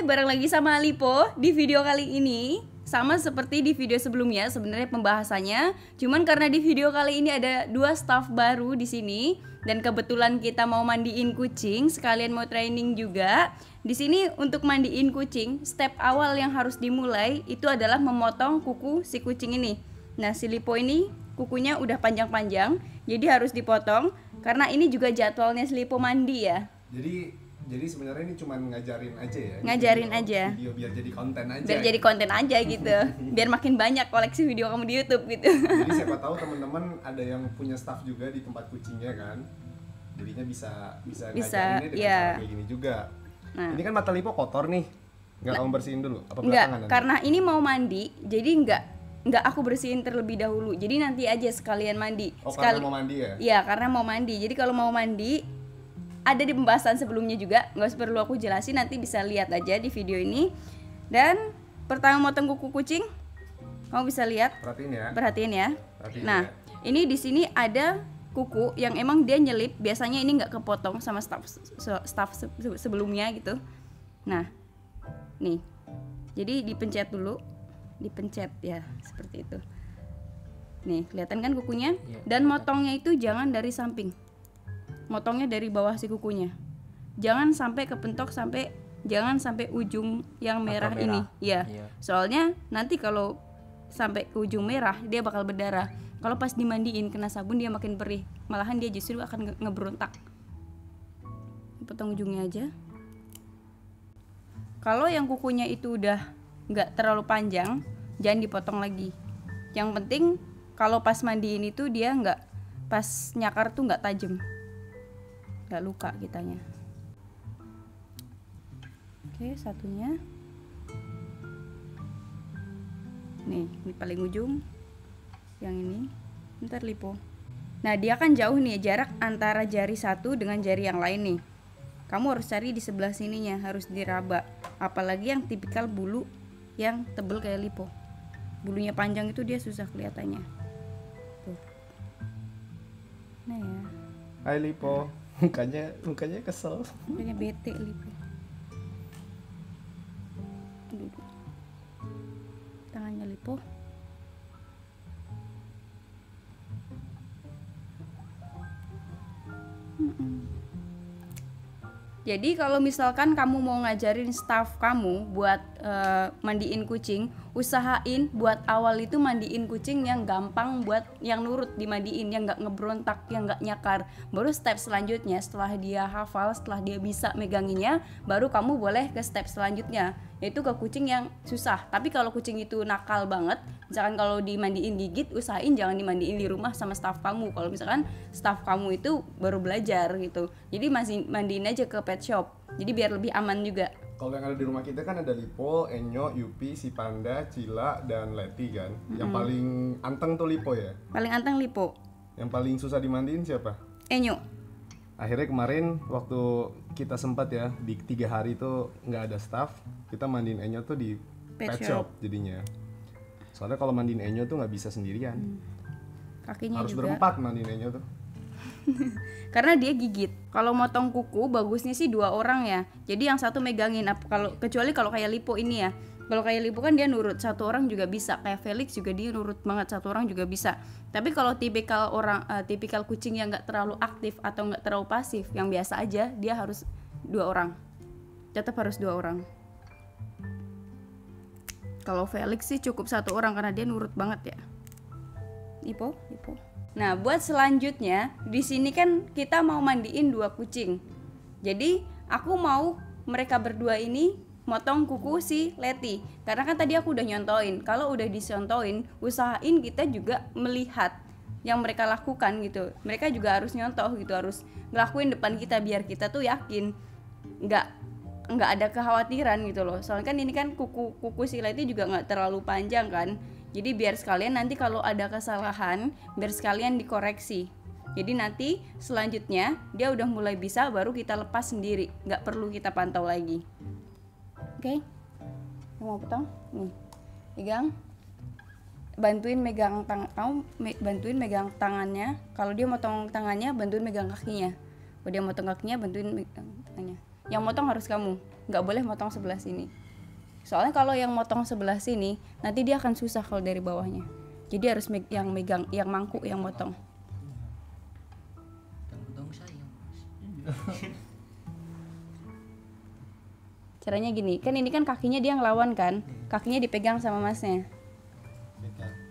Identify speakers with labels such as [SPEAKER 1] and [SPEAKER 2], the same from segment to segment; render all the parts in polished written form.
[SPEAKER 1] bareng lagi sama Lipo. Di video kali ini sama seperti di video sebelumnya sebenarnya pembahasannya. Cuman karena di video kali ini ada 2 staff baru di sini dan kebetulan kita mau mandiin kucing, sekalian mau training juga. Di sini untuk mandiin kucing, step awal yang harus dimulai itu adalah memotong kuku si kucing ini. Nah, si Lipo ini kukunya udah panjang-panjang, jadi harus dipotong karena ini juga jadwalnya si Lipo mandi ya.
[SPEAKER 2] Jadi sebenarnya ini cuma ngajarin aja ya.
[SPEAKER 1] Ngajarin aja.
[SPEAKER 2] Video biar jadi konten aja.
[SPEAKER 1] Biar jadi konten aja gitu. Biar makin banyak koleksi video kamu di YouTube gitu.
[SPEAKER 2] Jadi siapa tahu teman-teman ada yang punya staff juga di tempat kucingnya kan. Jadinya bisa ngajarinnya dengan cara kayak gini juga. Nah, ini kan mata Lipo kotor nih. Nggak kamu bersihin dulu apa belakangan? Enggak,
[SPEAKER 1] karena ini mau mandi, jadi enggak aku bersihin terlebih dahulu. Jadi nanti aja sekalian mandi.
[SPEAKER 2] Karena mau mandi ya?
[SPEAKER 1] Iya, karena mau mandi. Jadi kalau mau mandi ada di pembahasan sebelumnya juga, nggak usah perlu aku jelasin, nanti bisa lihat aja di video ini. Dan pertama motong kuku kucing, kamu bisa lihat. Perhatiin ya. Nah, ini di sini ada kuku yang emang dia nyelip. Biasanya ini nggak kepotong sama staff sebelumnya gitu. Nah, nih, jadi dipencet dulu, dipencet ya seperti itu. Nih, kelihatan kan kukunya? Dan motongnya itu jangan dari samping. Motongnya dari bawah si kukunya. Jangan sampai kepentok jangan sampai ujung yang merah ini. Iya. Soalnya nanti kalau sampai ke ujung merah dia bakal berdarah. Kalau pas dimandiin kena sabun dia makin perih. Malahan dia justru akan ngeberontak. Potong ujungnya aja. Kalau yang kukunya itu udah nggak terlalu panjang, jangan dipotong lagi. Yang penting kalau pas mandiin itu dia nggak, pas nyakar tuh nggak tajam. Gak luka kitanya. Oke, satunya nih, ini paling ujung yang ini. Ntar Lipo. Nah, dia kan jauh nih jarak antara jari satu dengan jari yang lain nih. Kamu harus cari di sebelah sininya, harus diraba. Apalagi yang tipikal bulu yang tebel kayak Lipo. Bulunya panjang itu dia susah kelihatannya. Tuh. Nah ya.
[SPEAKER 2] Hai Lipo. Mukanya kesel.
[SPEAKER 1] Mukanya bete Lipo. Duduk. Tangannya Lipo. Jadi kalau misalkan kamu mau ngajarin staff kamu buat mandiin kucing, usahain buat awal itu mandiin kucing yang gampang, buat yang nurut dimandiin, yang nggak ngeberontak, yang nggak nyakar. Baru step selanjutnya setelah dia hafal, setelah dia bisa meganginya, baru kamu boleh ke step selanjutnya, yaitu ke kucing yang susah. Tapi kalau kucing itu nakal banget, misalkan kalau dimandiin gigit, usahain jangan dimandiin di rumah sama staff kamu. Kalau misalkan staff kamu itu baru belajar gitu, jadi masih mandiin aja ke pet shop. Jadi biar lebih aman juga.
[SPEAKER 2] Kalau yang ada di rumah kita kan ada Lipo, Enyo, Yupi, si Panda, Cila, dan Leti kan. Yang paling anteng tuh Lipo ya?
[SPEAKER 1] Paling anteng Lipo.
[SPEAKER 2] Yang paling susah dimandiin siapa?
[SPEAKER 1] Enyo.
[SPEAKER 2] Akhirnya kemarin waktu kita sempat ya, di 3 hari itu nggak ada staff, kita mandiin Enyo tuh di pet shop jadinya. Soalnya kalau mandiin Enyo tuh nggak bisa sendirian.
[SPEAKER 1] Kakinya
[SPEAKER 2] harus
[SPEAKER 1] juga.
[SPEAKER 2] berempat mandiin Enyo tuh.
[SPEAKER 1] Karena dia gigit. Kalau motong kuku bagusnya sih 2 orang ya. Jadi yang satu megangin. Kecuali kalau kayak Lipo ini ya. Kalau kayak Lipo kan dia nurut, 1 orang juga bisa. Kayak Felix juga dia nurut banget, 1 orang juga bisa. Tapi kalau tipikal kucing yang nggak terlalu aktif atau nggak terlalu pasif, yang biasa aja, dia harus 2 orang. Tetap harus 2 orang. Kalau Felix sih cukup 1 orang karena dia nurut banget ya. Lipo. Nah, buat selanjutnya di sini kan kita mau mandiin 2 kucing. Jadi aku mau mereka berdua ini motong kuku si Leti. Karena kan tadi aku udah nyontoin. Kalau udah disontoin, usahain kita juga melihat yang mereka lakukan gitu. Mereka juga harus nyontoh gitu, harus ngelakuin depan kita biar kita tuh yakin nggak ada kekhawatiran gitu loh. Soalnya kan ini kan kuku si Leti juga nggak terlalu panjang kan. Jadi biar sekalian nanti kalau ada kesalahan, biar sekalian dikoreksi. Jadi nanti selanjutnya dia udah mulai bisa, baru kita lepas sendiri, nggak perlu kita pantau lagi. Oke? Mau potong? Nih, pegang. Bantuin megang bantuin megang tangannya. Kalau dia motong tangannya, bantuin megang kakinya. Kalau dia motong kakinya, bantuin megang tangannya. yang motong harus kamu, nggak boleh motong sebelah sini. Soalnya kalau yang motong sebelah sini nanti dia akan susah kalau dari bawahnya. Jadi harus yang megang, yang mangkuk yang motong.
[SPEAKER 3] Tanggung saya.
[SPEAKER 1] Caranya gini, kan ini kan kakinya dia ngelawan kan, kakinya dipegang sama masnya.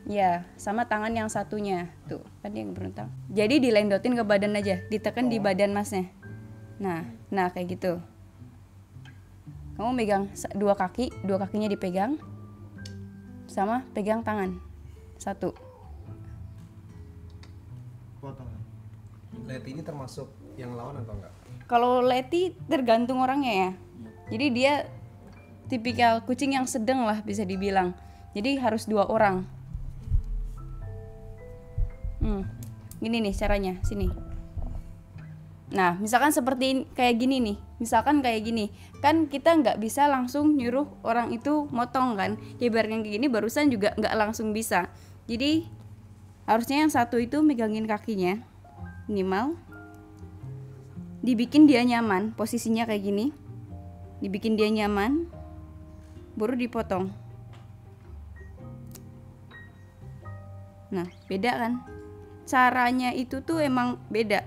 [SPEAKER 1] Ya, sama tangan yang satunya tuh kan dia berontak. Jadi dilendotin ke badan aja, ditekan di badan masnya. Nah kayak gitu. Kamu megang dua kakinya dipegang, sama pegang tangan satu.
[SPEAKER 2] Leti ini termasuk yang lawan atau enggak?
[SPEAKER 1] Kalau Leti tergantung orangnya ya. Jadi dia tipikal kucing yang sedang lah bisa dibilang. Jadi harus 2 orang. Gini nih caranya, sini. Nah, misalkan seperti kayak gini nih. Misalkan kayak gini, kan kita nggak bisa langsung nyuruh orang itu motong kan. Ya ibaratnya kayak gini barusan juga nggak langsung bisa. Jadi harusnya yang satu itu megangin kakinya minimal. Dibikin dia nyaman, posisinya kayak gini. Dibikin dia nyaman, baru dipotong. Nah, beda kan? Caranya itu tuh emang beda.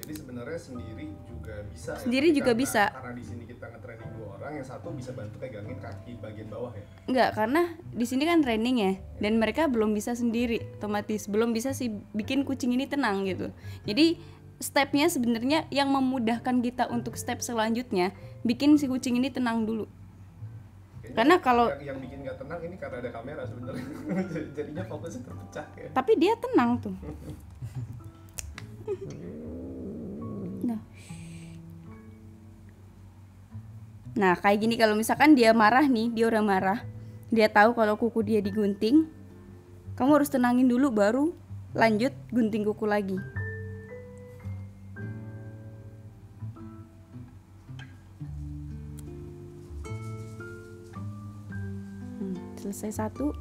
[SPEAKER 2] Jadi sebenarnya sendiri juga bisa.
[SPEAKER 1] Sendiri juga bisa.
[SPEAKER 2] Karena di sini kita nge-training 2 orang, yang satu bisa bantu pegangin kaki bagian bawah ya.
[SPEAKER 1] Enggak, karena di sini kan training ya, dan mereka belum bisa sendiri, otomatis belum bisa sih bikin kucing ini tenang gitu. Jadi stepnya sebenarnya yang memudahkan kita untuk step selanjutnya, bikin si kucing ini tenang dulu.
[SPEAKER 2] Kayaknya
[SPEAKER 1] Karena kalau
[SPEAKER 2] yang bikin gak tenang ini karena ada kamera sebenarnya. Jadinya fokusnya terpecah ya.
[SPEAKER 1] tapi dia tenang tuh. Nah kayak gini, kalau misalkan dia marah nih, dia udah marah, dia tahu kalau kuku dia digunting, kamu harus tenangin dulu baru lanjut gunting kuku lagi. Selesai satu.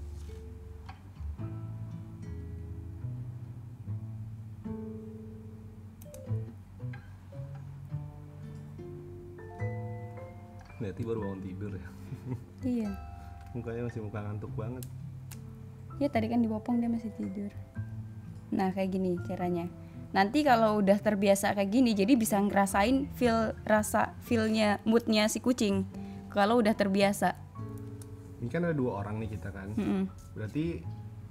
[SPEAKER 2] Berarti baru bangun tidur ya.
[SPEAKER 1] Iya.
[SPEAKER 2] Mukanya masih muka ngantuk banget.
[SPEAKER 1] Ya tadi kan dipopong dia masih tidur. Nah kayak gini caranya. Nanti kalau udah terbiasa kayak gini, jadi bisa ngerasain feelnya, moodnya si kucing. Kalau udah terbiasa.
[SPEAKER 2] Ini kan ada 2 orang nih kita kan. Berarti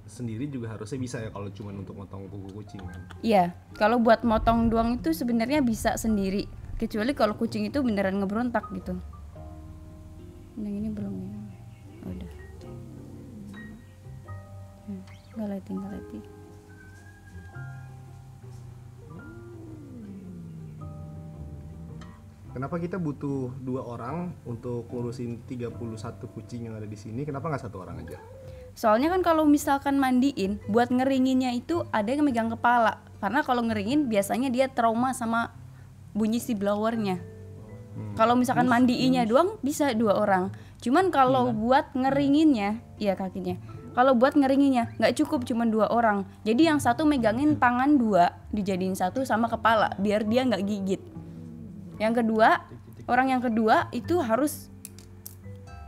[SPEAKER 2] sendiri juga harusnya bisa ya kalau cuma untuk motong kuku kucing kan.
[SPEAKER 1] Iya, kalau buat motong doang itu sebenarnya bisa sendiri. Kecuali kalau kucing itu beneran ngeberontak gitu. Yang ini belum ya. Udah. Tinggal letih.
[SPEAKER 2] Kenapa kita butuh 2 orang untuk ngurusin 31 kucing yang ada di sini? Kenapa nggak 1 orang aja?
[SPEAKER 1] Soalnya kan kalau misalkan mandiin, buat ngeringinnya itu ada yang megang kepala. Karena kalau ngeringin biasanya dia trauma sama bunyi si blowernya. Kalau misalkan mandiinnya doang bisa 2 orang. Cuman kalau buat ngeringinnya, ya kakinya. Kalau buat ngeringinnya nggak cukup cuma 2 orang. Jadi yang satu megangin tangan 2, dijadiin satu sama kepala biar dia nggak gigit. Yang kedua, orang yang kedua itu harus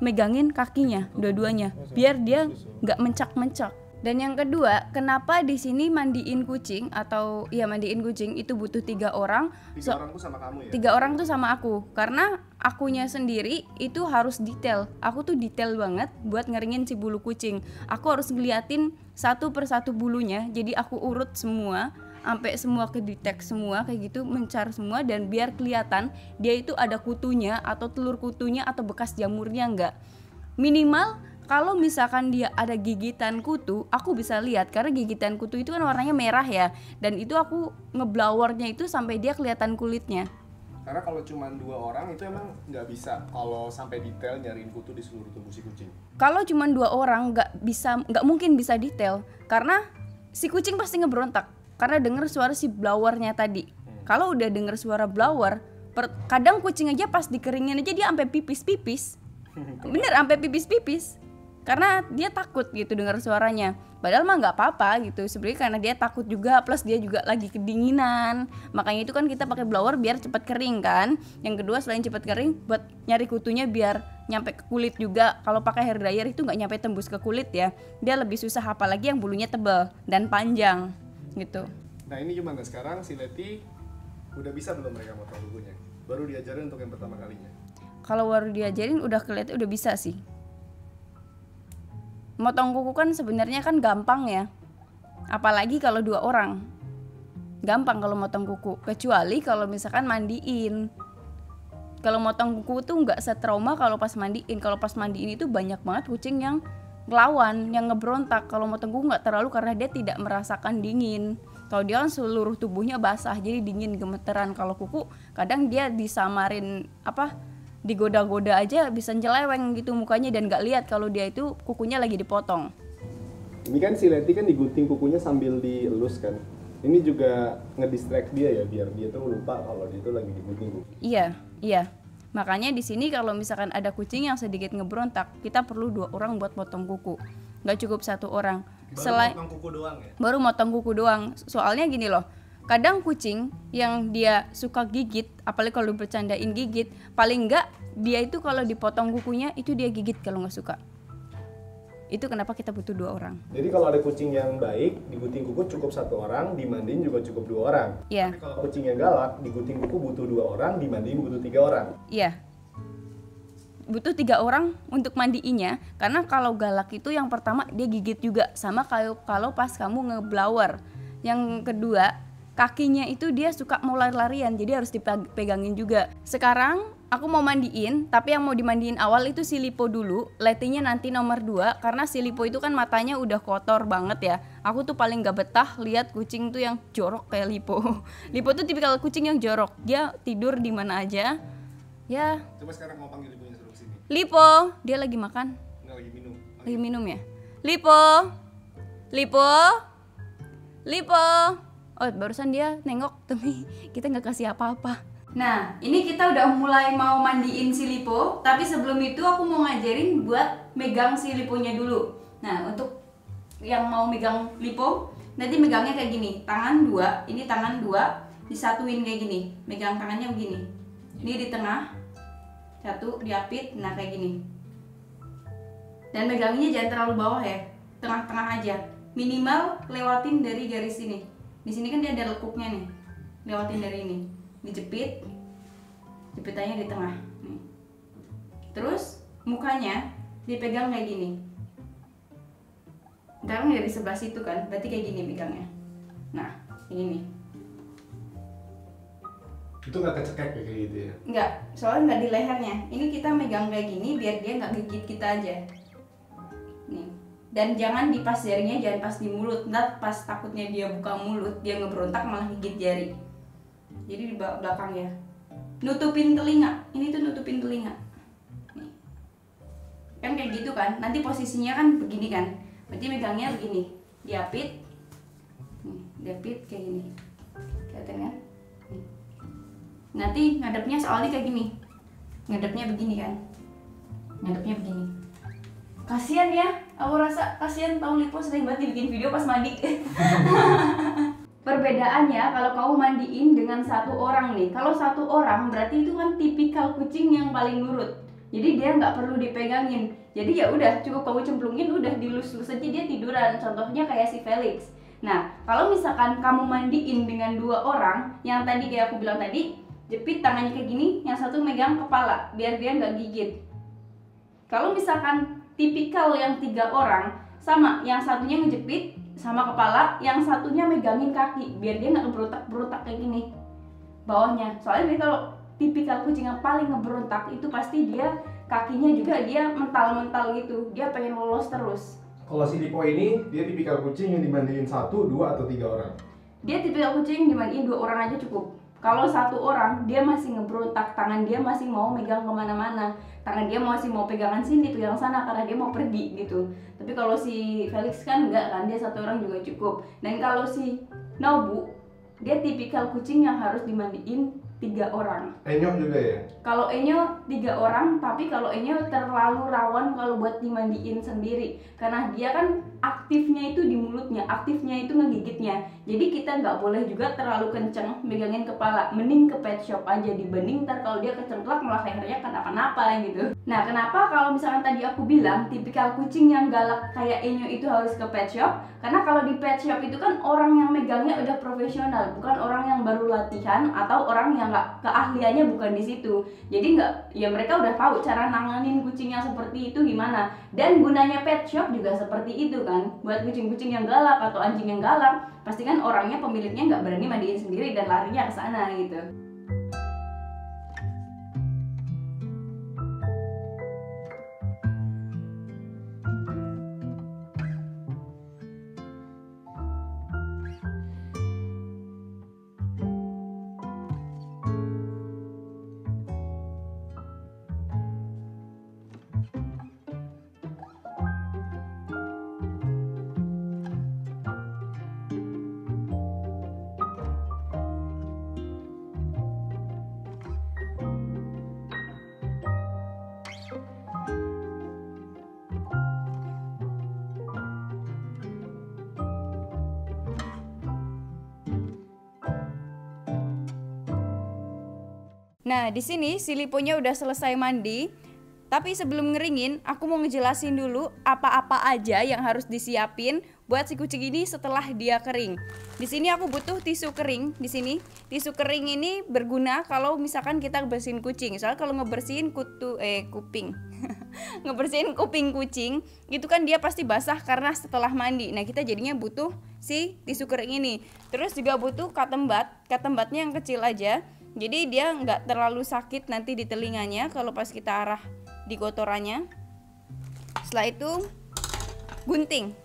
[SPEAKER 1] megangin kakinya dua-duanya biar dia nggak mencak-mencak. Dan yang kedua, kenapa di sini mandiin kucing atau ya mandiin kucing itu butuh 3 orang?
[SPEAKER 2] 3 orang tuh sama kamu ya?
[SPEAKER 1] 3 orang tuh sama aku, karena akunya sendiri itu harus detail. Aku tuh detail banget buat ngeringin si bulu kucing. Aku harus ngeliatin satu persatu bulunya, jadi aku urut semua sampai semua kedetek semua kayak gitu, mencar semua, dan biar kelihatan dia itu ada kutunya atau telur kutunya atau bekas jamurnya enggak. Minimal kalau misalkan dia ada gigitan kutu, aku bisa lihat karena gigitan kutu itu kan warnanya merah ya, dan itu aku ngeblowernya itu sampai dia kelihatan kulitnya.
[SPEAKER 2] Karena kalau cuma 2 orang itu emang nggak bisa kalau sampai detail nyariin kutu di seluruh tubuh si kucing.
[SPEAKER 1] Kalau cuma 2 orang nggak mungkin bisa detail karena si kucing pasti ngeberontak karena denger suara si blowernya tadi. Kalau udah denger suara blower, kadang kucing aja pas dikeringin aja dia sampai pipis-pipis. Bener, sampai pipis-pipis. karena dia takut gitu dengar suaranya. Padahal mah nggak apa-apa gitu sebenarnya, karena dia takut juga, plus dia juga lagi kedinginan. Makanya itu kan kita pakai blower biar cepat kering kan. Yang kedua selain cepat kering, buat nyari kutunya biar nyampe ke kulit juga. Kalau pakai hair dryer itu nggak nyampe tembus ke kulit ya, dia lebih susah, apalagi yang bulunya tebal dan panjang gitu.
[SPEAKER 2] Nah ini gimana sekarang si Leti udah bisa belum mereka motong kukunya? Baru diajarin untuk yang pertama kalinya?
[SPEAKER 1] Kalau baru diajarin udah kelihatan udah bisa sih. Motong kuku kan sebenarnya kan gampang ya, apalagi kalau 2 orang. Gampang kalau motong kuku, kecuali kalau misalkan mandiin. Kalau motong kuku tuh nggak setrauma kalau pas mandiin. Kalau pas mandiin itu banyak banget kucing yang ngelawan, yang ngebrontak. Kalau motong kuku nggak terlalu, karena dia tidak merasakan dingin. Kalau dia kan seluruh tubuhnya basah, jadi dingin, gemeteran. Kalau kuku kadang dia disamarin digoda-goda aja bisa nyeleweng gitu mukanya, dan nggak lihat kalau dia itu kukunya lagi dipotong.
[SPEAKER 2] Ini kan si Leti kan digunting kukunya sambil dielus kan. Ini juga ngedistract dia ya, biar dia tuh lupa kalau dia tuh lagi digunting kuku.
[SPEAKER 1] Iya. Makanya di sini kalau misalkan ada kucing yang sedikit ngebrontak, kita perlu 2 orang buat potong kuku. Nggak cukup 1 orang.
[SPEAKER 2] Motong kuku doang ya?
[SPEAKER 1] Baru motong kuku doang. Soalnya gini loh, kadang kucing yang dia suka gigit, apalagi kalau bercandain gigit, paling enggak dia itu kalau dipotong kukunya itu dia gigit kalau nggak suka. Itu kenapa kita butuh 2 orang.
[SPEAKER 2] Jadi kalau ada kucing yang baik, digunting kuku cukup 1 orang, dimandiin juga cukup 2 orang.
[SPEAKER 1] Iya.
[SPEAKER 2] Tapi kalau kucing yang galak, digunting kuku butuh 2 orang, dimandiin butuh 3 orang.
[SPEAKER 1] Iya. Butuh 3 orang untuk mandiinnya, karena kalau galak itu yang pertama dia gigit juga, sama kalau pas kamu ngeblower. Yang kedua, kakinya itu dia suka mau lari-larian, jadi harus dipegangin juga. Sekarang aku mau mandiin, tapi yang mau dimandiin awal itu si Lipo dulu, Letinya nanti nomor 2, karena si Lipo itu kan matanya udah kotor banget ya. Aku tuh paling gak betah lihat kucing tuh yang jorok kayak Lipo. Lipo tuh tipikal kucing yang jorok, dia tidur di mana aja. Ya.
[SPEAKER 2] Coba sekarang mau panggil Liponya suruh kesini.
[SPEAKER 1] Lipo, dia lagi makan.
[SPEAKER 2] Nggak, lagi minum.
[SPEAKER 1] Lagi minum ya. Lipo. Oh, barusan dia nengok, tapi kita nggak kasih apa-apa. Nah, ini kita udah mulai mau mandiin si Lipo, tapi sebelum itu aku mau ngajarin buat megang si Liponya dulu. Nah, untuk yang mau megang Lipo, nanti megangnya kayak gini, tangan 2, ini tangan 2 disatuin kayak gini, megang tangannya begini. Ini di tengah, 1 diapit, nah kayak gini. Dan megangnya jangan terlalu bawah ya, tengah-tengah aja. Minimal lewatin dari garis ini. Di sini kan dia ada lekuknya nih, lewatin dari ini, dijepit, jepitannya di tengah. Nih. Terus mukanya dipegang kayak gini. Sekarang dari sebelah situ kan, berarti kayak gini pegangnya. Nah, ini.
[SPEAKER 2] Itu nggak kecekek ya kayak gitu ya?
[SPEAKER 1] Nggak, soalnya nggak di lehernya. Ini kita megang kayak gini biar dia nggak gigit kita aja. Nih. Dan jangan di pas jarinya, jangan pas di mulut. Ntar pas takutnya dia buka mulut, dia ngeberontak malah gigit jari. Jadi di belakang ya. Nutupin telinga. Ini tuh nutupin telinga. Nih. Kan kayak gitu kan. Nanti posisinya kan begini kan. Berarti megangnya begini. Diapit. Nih, diapit kayak gini. Kelihatan kan? Nih. Nanti ngadepnya soalnya kayak gini. Ngadepnya begini kan. Ngadepnya begini. Kasian ya, aku rasa kasian tahu Lipo sering banget bikin video pas mandi. Perbedaannya kalau kamu mandiin dengan 1 orang nih. Kalau 1 orang berarti itu kan tipikal kucing yang paling nurut. Jadi dia nggak perlu dipegangin. Jadi ya udah cukup kamu cemplungin, udah dilus-lus aja dia tiduran. Contohnya kayak si Felix. Nah, kalau misalkan kamu mandiin dengan 2 orang, yang tadi kayak aku bilang tadi, jepit tangannya kayak gini, yang satu megang kepala biar dia nggak gigit. Kalau misalkan tipikal yang 3 orang, sama yang satunya ngejepit sama kepala, yang satunya megangin kaki biar dia nggak ngeberontak kayak gini bawahnya. Soalnya kalau tipikal kucing yang paling ngeberontak itu pasti dia kakinya juga dia mental gitu, dia pengen lolos terus.
[SPEAKER 2] Kalau si Lipo ini dia tipikal kucing yang dimandiin 1, 2, atau 3 orang.
[SPEAKER 1] Dia tipikal kucing yang dimandiin 2 orang aja cukup. Kalau 1 orang dia masih ngeberontak, tangan dia masih mau megang kemana-mana, tangan dia masih mau pegangan sini tuh yang sana karena dia mau pergi gitu. Tapi kalau si Felix kan enggak kan, dia 1 orang juga cukup. Dan kalau si Nobu, dia tipikal kucing yang harus dimandiin 3 orang.
[SPEAKER 2] Enyo juga ya?
[SPEAKER 1] Kalau Enyo 3 orang, tapi kalau Enyo terlalu rawan kalau buat dimandiin sendiri, karena dia kan aktifnya itu di mulutnya, aktifnya itu ngegigitnya. Jadi kita nggak boleh juga terlalu kenceng megangin kepala. Mending ke pet shop aja, dibanding ntar kalau dia kecemplak malah lehernya kenapa-napa gitu. Nah, kenapa kalau misalkan tadi aku bilang tipikal kucing yang galak kayak Enyo itu harus ke pet shop? Karena kalau di pet shop itu kan orang yang megangnya udah profesional, bukan orang yang baru latihan atau orang yang nggak keahliannya bukan di situ. Jadi nggak, ya mereka udah tahu cara nanganin kucing yang seperti itu gimana. Dan gunanya pet shop juga seperti itu kan, buat kucing-kucing yang galak atau anjing yang galak, pasti kan orangnya pemiliknya nggak berani mandiin sendiri dan larinya ke sana gitu. Nah, di sini si Liponya udah selesai mandi. Tapi sebelum ngeringin, aku mau ngejelasin dulu apa-apa aja yang harus disiapin buat si kucing ini setelah dia kering. Di sini aku butuh tisu kering. Di sini tisu kering ini berguna kalau misalkan kita bersihin kucing. Soalnya kalau ngebersihin kuping, ngebersihin kuping kucing, itu kan dia pasti basah karena setelah mandi. Nah, kita jadinya butuh si tisu kering ini. Terus juga butuh cotton bud. Cotton budnya yang kecil aja. Jadi dia nggak terlalu sakit nanti di telinganya kalau pas kita arah di kotorannya. Setelah itu gunting.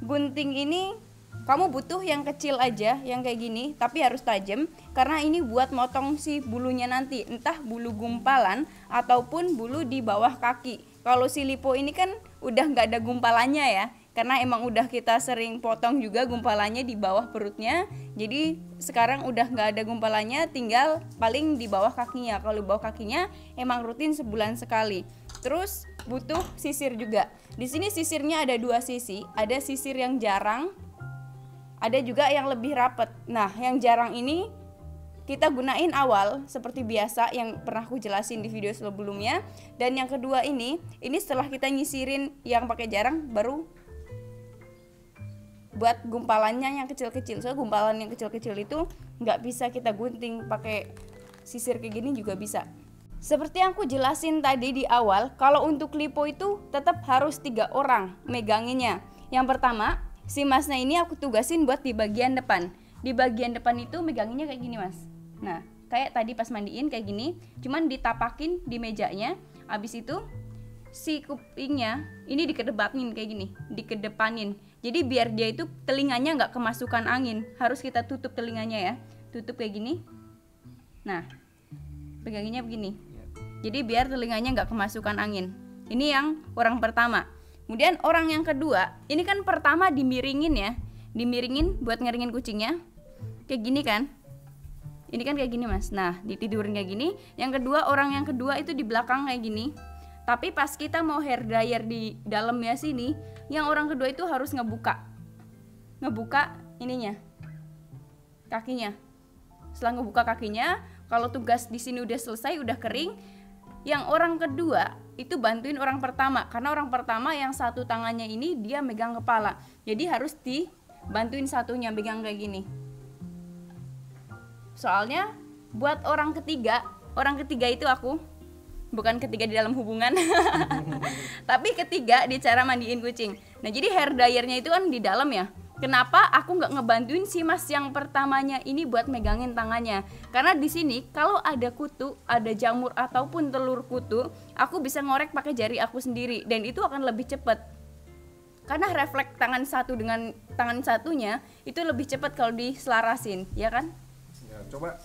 [SPEAKER 1] Gunting ini kamu butuh yang kecil aja, yang kayak gini, tapi harus tajam karena ini buat motong si bulunya nanti, entah bulu gumpalan ataupun bulu di bawah kaki. Kalau si Lipo ini kan udah nggak ada gumpalannya ya, karena emang udah kita sering potong juga gumpalannya di bawah perutnya. Jadi sekarang udah nggak ada gumpalannya, tinggal paling di bawah kakinya. Kalau di bawah kakinya emang rutin sebulan sekali. Terus butuh sisir juga. Di sini sisirnya ada 2 sisi, ada sisir yang jarang, ada juga yang lebih rapat. Nah, yang jarang ini kita gunain awal seperti biasa yang pernah aku jelasin di video sebelumnya. Dan yang kedua ini setelah kita nyisirin yang pakai jarang baru buat gumpalannya yang kecil-kecil. Soalnya gumpalan yang kecil-kecil itu nggak bisa kita gunting, pakai sisir kayak gini juga bisa. Seperti yang aku jelasin tadi di awal, kalau untuk Lipo itu tetap harus 3 orang meganginnya. Yang pertama, si masnya ini aku tugasin buat di bagian depan. Di bagian depan itu meganginnya kayak gini, Mas. Nah, kayak tadi pas mandiin kayak gini, cuman ditapakin di mejanya. Abis itu si kupingnya ini dikedepanin kayak gini, dikedepanin. Jadi biar dia itu telinganya nggak kemasukan angin, harus kita tutup telinganya ya, tutup kayak gini. Nah, peganginnya begini. Jadi biar telinganya nggak kemasukan angin. Ini yang orang pertama. Kemudian orang yang kedua, ini kan pertama dimiringin ya, dimiringin buat ngeringin kucingnya, kayak gini kan? Ini kan kayak gini, Mas. Nah, ditidurin kayak gini. Yang kedua, orang yang kedua itu di belakang kayak gini. Tapi pas kita mau hair dryer di dalamnya sini, yang orang kedua itu harus ngebuka ininya, kakinya. Setelah ngebuka kakinya, kalau tugas di sini udah selesai, udah kering, yang orang kedua itu bantuin orang pertama, karena orang pertama yang satu tangannya ini dia megang kepala, jadi harus dibantuin satunya megang kayak gini. Soalnya buat orang ketiga itu aku, bukan ketiga di dalam hubungan, tapi ketiga di cara mandiin kucing. Nah, jadi hair dryernya itu kan di dalam ya. Kenapa aku nggak ngebantuin si mas yang pertamanya ini buat megangin tangannya? Karena di sini kalau ada kutu, ada jamur ataupun telur kutu, aku bisa ngorek pakai jari aku sendiri dan itu akan lebih cepat. Karena refleks tangan satu dengan tangan satunya itu lebih cepat kalau diselarasin, ya kan?
[SPEAKER 2] Ya, coba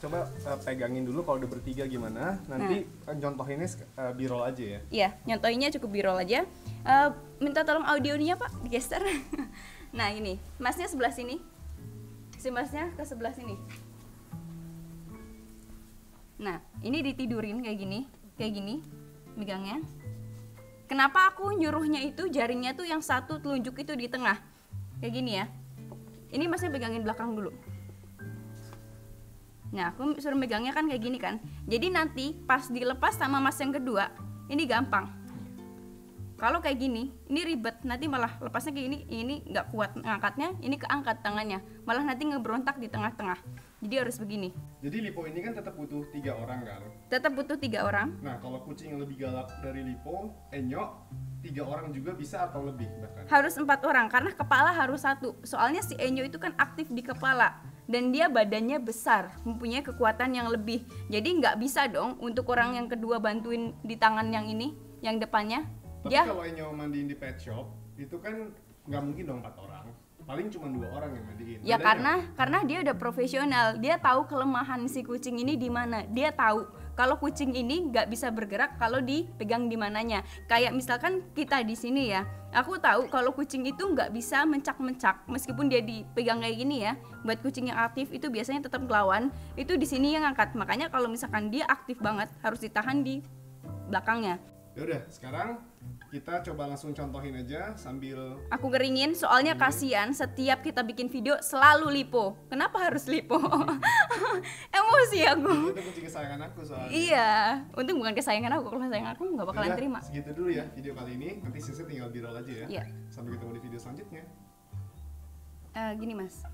[SPEAKER 2] pegangin dulu kalau udah bertiga gimana. Nanti contohinnya B-roll aja ya.
[SPEAKER 1] Iya, nyontohinnya cukup B-roll aja. Minta tolong audionya Pak, digeser. Nah, ini masnya sebelah sini, si masnya ke sebelah sini. Nah, ini ditidurin kayak gini megangnya. Kenapa aku nyuruhnya itu jaringnya tuh yang satu telunjuk itu di tengah, kayak gini ya. Ini masnya pegangin belakang dulu. Nah, aku suruh megangnya kan kayak gini kan. Jadi nanti pas dilepas sama mas yang kedua, ini gampang. Kalau kayak gini, ini ribet. Nanti malah lepasnya kayak gini, ini nggak kuat ngangkatnya, ini keangkat tangannya. Malah nanti ngeberontak di tengah-tengah. Jadi harus begini.
[SPEAKER 2] Jadi lipo ini kan tetap butuh 3 orang kan?
[SPEAKER 1] Tetap butuh 3 orang.
[SPEAKER 2] Nah, kalau kucing yang lebih galak dari lipo, Enyo 3 orang juga bisa atau lebih bahkan?
[SPEAKER 1] Harus 4 orang karena kepala harus 1. Soalnya si Enyo itu kan aktif di kepala dan dia badannya besar, mempunyai kekuatan yang lebih. Jadi nggak bisa dong untuk orang yang kedua bantuin di tangan yang ini, yang depannya.
[SPEAKER 2] Tapi
[SPEAKER 1] Dia
[SPEAKER 2] kalau Enyo mandiin di pet shop, itu kan nggak mungkin dong 4 orang. Paling cuma 2 orang yang mandiin.
[SPEAKER 1] ya
[SPEAKER 2] Bedanya?
[SPEAKER 1] karena dia udah profesional, dia tahu kelemahan si kucing ini di mana. Dia tahu kalau kucing ini nggak bisa bergerak kalau dipegang di mananya. Kayak misalkan kita di sini ya, aku tahu kalau kucing itu nggak bisa mencak-mencak meskipun dia dipegang kayak gini ya. Buat kucing yang aktif itu biasanya tetap ngelawan, itu di sini yang angkat. Makanya kalau misalkan dia aktif banget harus ditahan di belakangnya.
[SPEAKER 2] Ya udah, sekarang kita coba langsung contohin aja sambil
[SPEAKER 1] Aku keringin soalnya kasihan setiap kita bikin video selalu lipo. Kenapa harus lipo? Emosi aku.
[SPEAKER 2] itu kucing kesayangan aku soalnya.
[SPEAKER 1] Iya, untung bukan kesayangan aku. Kalau sayang aku nggak bakalan
[SPEAKER 2] Yaudah,
[SPEAKER 1] terima.
[SPEAKER 2] segitu dulu ya video kali ini. Nanti Sisi tinggal B-roll aja ya.
[SPEAKER 1] Iya.
[SPEAKER 2] Sampai ketemu di video selanjutnya.
[SPEAKER 1] Gini mas,